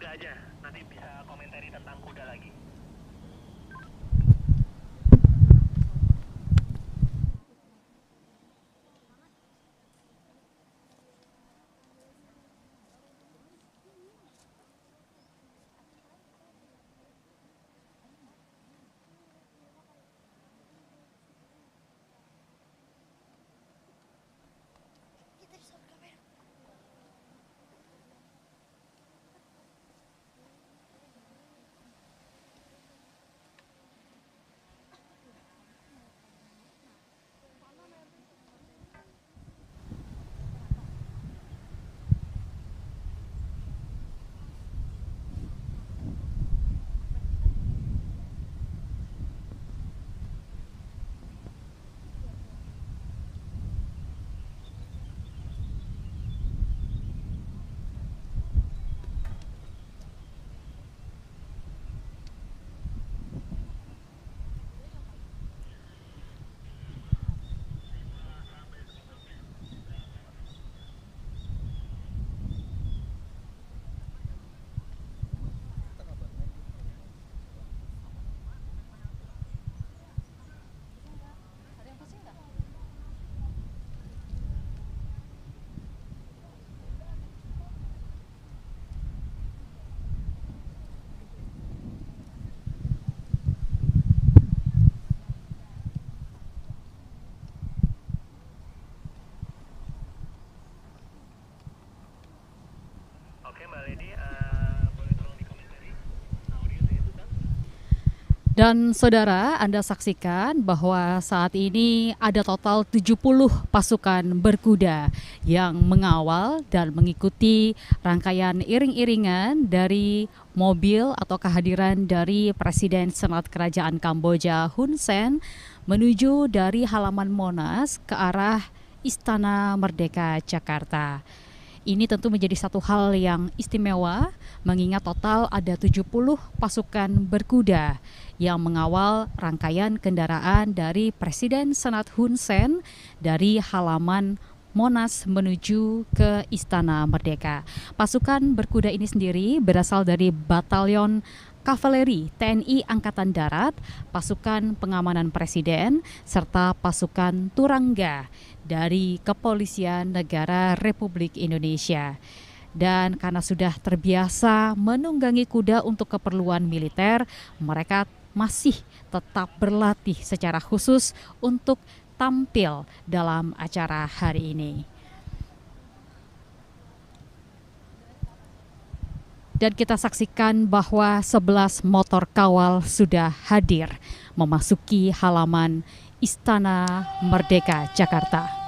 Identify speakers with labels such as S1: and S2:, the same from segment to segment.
S1: kuda aja. Nanti bisa komentari tentang kuda lagi. Oke Mbak Lady, boleh tolong dikomentari? Audio saya bukan.
S2: Dan saudara, Anda saksikan bahwa saat ini ada total 70 pasukan berkuda yang mengawal dan mengikuti rangkaian iring-iringan dari mobil atau kehadiran dari Presiden Senat Kerajaan Kamboja Hun Sen menuju dari halaman Monas ke arah Istana Merdeka Jakarta. Ini tentu menjadi satu hal yang istimewa mengingat total ada 70 pasukan berkuda yang mengawal rangkaian kendaraan dari Presiden Senat Hun Sen dari halaman Monas menuju ke Istana Merdeka. Pasukan berkuda ini sendiri berasal dari Batalion Kavaleri TNI Angkatan Darat, pasukan pengamanan Presiden, serta pasukan Turangga dari Kepolisian Negara Republik Indonesia. Dan karena sudah terbiasa menunggangi kuda untuk keperluan militer, mereka masih tetap berlatih secara khusus untuk tampil dalam acara hari ini. Dan kita saksikan bahwa 11 motor kawal sudah hadir memasuki halaman Istana Merdeka Jakarta.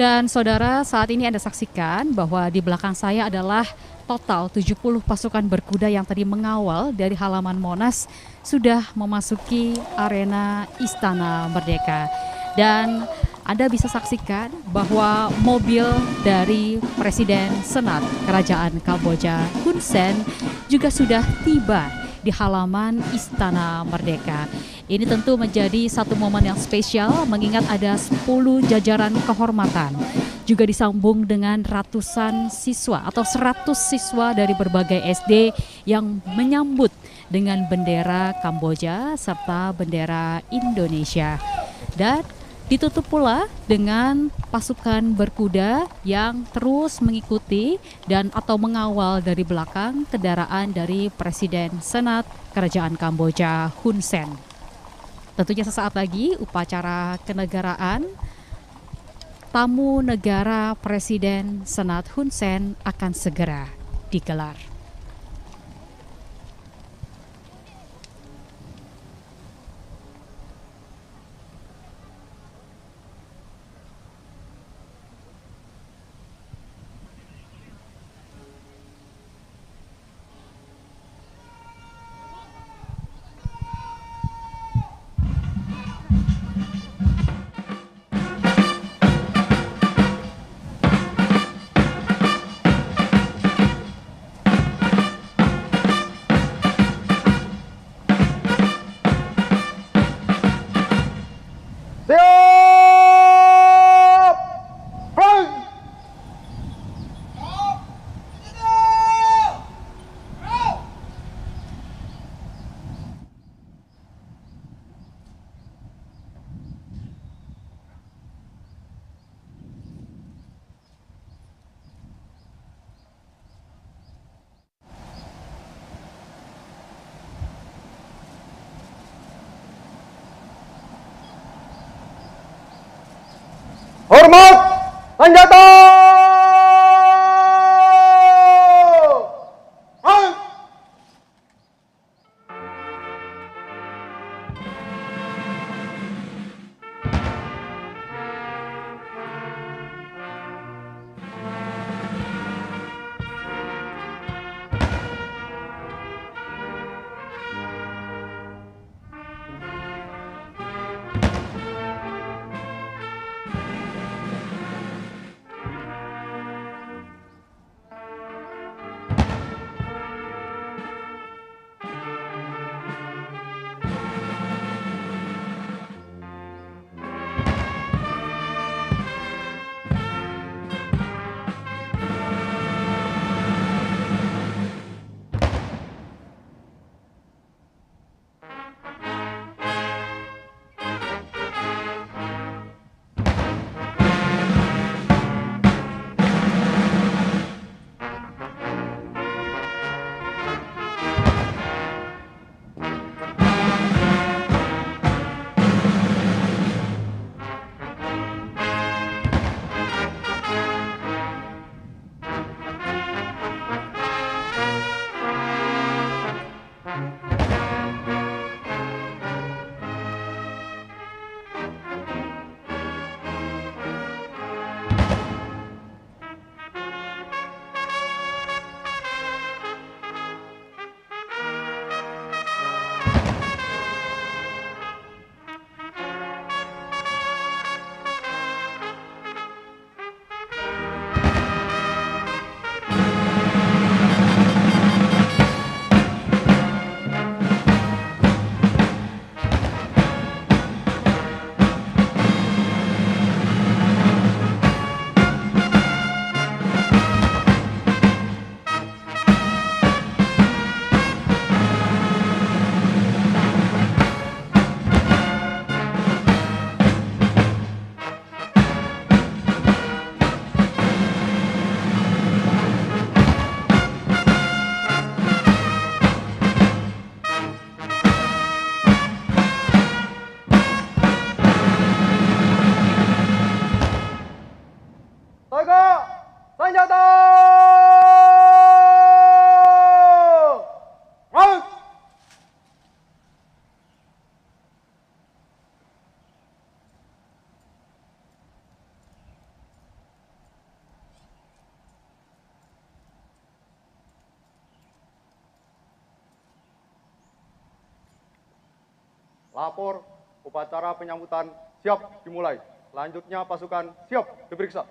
S2: Dan saudara, saat ini Anda saksikan bahwa di belakang saya adalah total 70 pasukan berkuda yang tadi mengawal dari halaman Monas sudah memasuki arena Istana Merdeka. Dan Anda bisa saksikan bahwa mobil dari Presiden Senat Kerajaan Kamboja Hun Sen juga sudah tiba di halaman Istana Merdeka. Ini tentu menjadi satu momen yang spesial mengingat ada 10 jajaran kehormatan. Juga disambung dengan ratusan siswa atau 100 siswa dari berbagai SD yang menyambut dengan bendera Kamboja serta bendera Indonesia. Dan ditutup pula dengan pasukan berkuda yang terus mengikuti dan atau mengawal dari belakang kendaraan dari Presiden Senat Kerajaan Kamboja Hun Sen. Tentunya sesaat lagi upacara kenegaraan tamu negara Presiden Senat Hun Sen akan segera digelar.
S3: Senjata! Ayo! Senjata! Ayo! Lapor, upacara penyambutan siap dimulai. Selanjutnya pasukan siap diperiksa.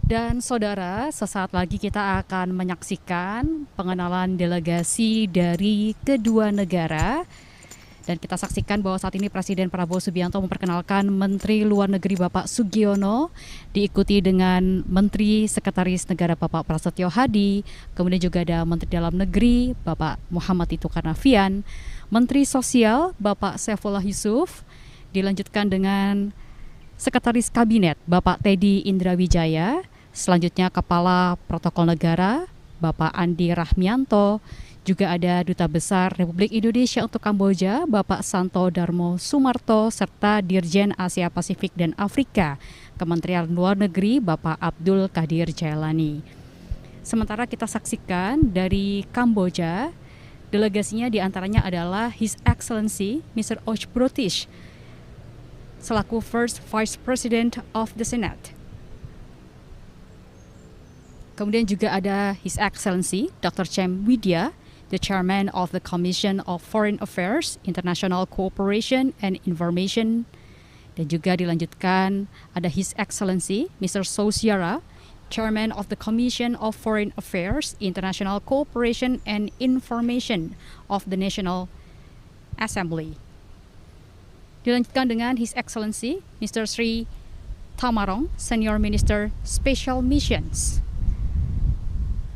S2: Dan saudara, sesaat lagi kita akan menyaksikan pengenalan delegasi dari kedua negara. Dan kita saksikan bahwa saat ini Presiden Prabowo Subianto memperkenalkan Menteri Luar Negeri Bapak Sugiono, diikuti dengan Menteri Sekretaris Negara Bapak Prasetyo Hadi, kemudian juga ada Menteri Dalam Negeri Bapak Muhammad Tito Karnavian, Menteri Sosial Bapak Saifullah Yusuf, dilanjutkan dengan Sekretaris Kabinet Bapak Teddy Indrawijaya, selanjutnya Kepala Protokol Negara Bapak Andi Rahmianto, juga ada Duta Besar Republik Indonesia untuk Kamboja Bapak Santo Darmo Sumarto, serta Dirjen Asia Pasifik dan Afrika Kementerian Luar Negeri Bapak Abdul Qadir Jailani. Sementara kita saksikan dari Kamboja, delegasinya diantaranya adalah His Excellency Mr. Och Brotish selaku First Vice President of the Senate. Kemudian juga ada His Excellency Dr. Chem Widya, the Chairman of the Commission of Foreign Affairs, International Cooperation and Information. Dan juga dilanjutkan ada His Excellency Mr. Sosiara, Chairman of the Commission of Foreign Affairs, International Cooperation and Information of the National Assembly. Dilanjutkan dengan His Excellency Mr. Sri Tamarong, Senior Minister Special Missions.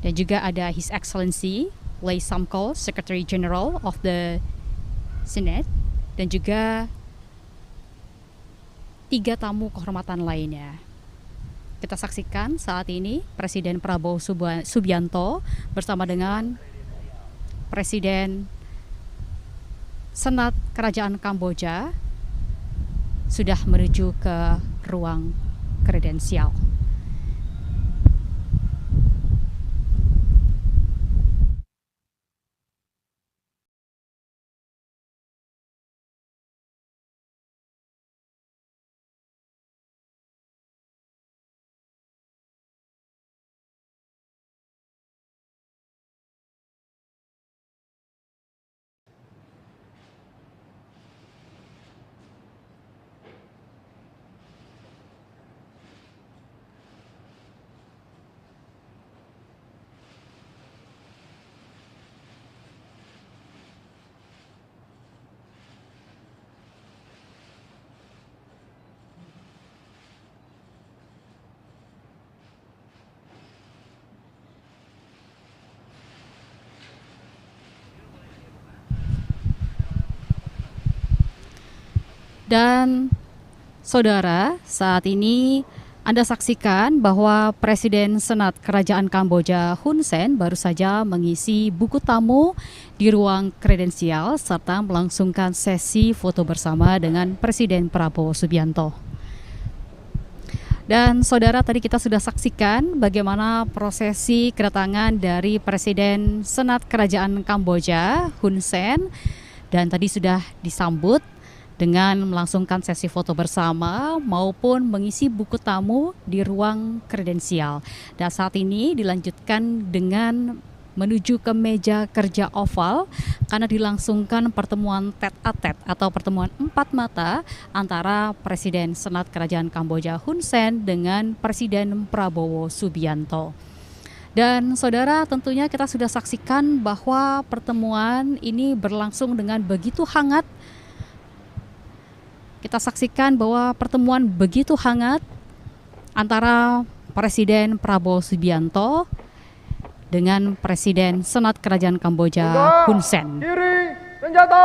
S2: Dan juga ada His Excellency Lay Samko, Secretary General of the Senate, dan juga 3 tamu kehormatan lainnya. Kita saksikan saat ini Presiden Prabowo Subianto bersama dengan Presiden Senat Kerajaan Kamboja sudah menuju ke ruang kredensial. Dan saudara, saat ini Anda saksikan bahwa Presiden Senat Kerajaan Kamboja Hun Sen baru saja mengisi buku tamu di ruang kredensial serta melangsungkan sesi foto bersama dengan Presiden Prabowo Subianto. Dan saudara, tadi kita sudah saksikan bagaimana prosesi kedatangan dari Presiden Senat Kerajaan Kamboja Hun Sen, dan tadi sudah disambut dengan melangsungkan sesi foto bersama maupun mengisi buku tamu di ruang kredensial. Dan saat ini dilanjutkan dengan menuju ke meja kerja oval karena dilangsungkan pertemuan tete-a-tete atau pertemuan 4 mata antara Presiden Senat Kerajaan Kamboja Hun Sen dengan Presiden Prabowo Subianto. Dan saudara, tentunya kita sudah saksikan bahwa pertemuan ini berlangsung dengan begitu hangat. Kita saksikan bahwa pertemuan begitu hangat antara Presiden Prabowo Subianto dengan Presiden Senat Kerajaan Kamboja Hun Sen.
S3: Kiri, senjata!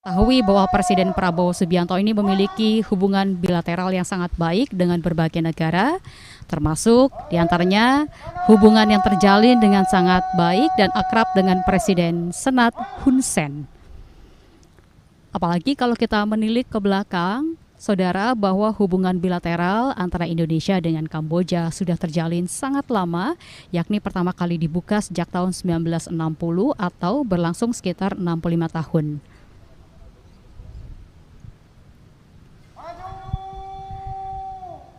S2: Ketahui bahwa Presiden Prabowo Subianto ini memiliki hubungan bilateral yang sangat baik dengan berbagai negara, termasuk diantaranya hubungan yang terjalin dengan sangat baik dan akrab dengan Presiden Senat Hun Sen. Apalagi kalau kita menilik ke belakang, saudara, bahwa hubungan bilateral antara Indonesia dengan Kamboja sudah terjalin sangat lama, yakni pertama kali dibuka sejak tahun 1960 atau berlangsung sekitar 65 tahun.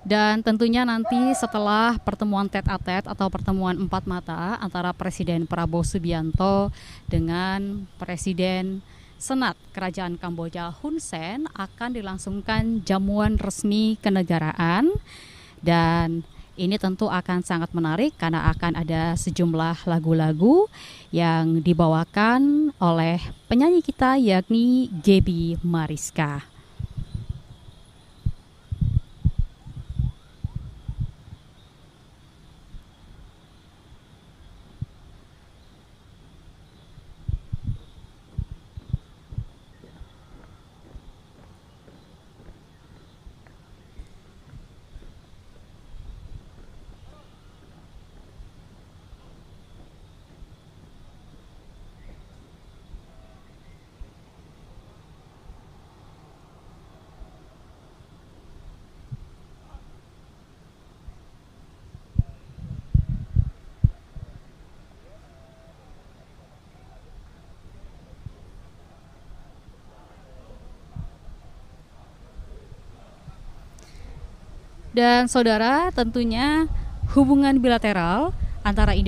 S2: Dan tentunya nanti setelah pertemuan tete-a-tete atau pertemuan 4 mata antara Presiden Prabowo Subianto dengan Presiden Senat Kerajaan Kamboja Hun Sen akan dilangsungkan jamuan resmi kenegaraan Dan ini tentu akan sangat menarik karena akan ada sejumlah lagu-lagu yang dibawakan oleh penyanyi kita yakni Gaby Mariska. Dan saudara, tentunya hubungan bilateral antara Indonesia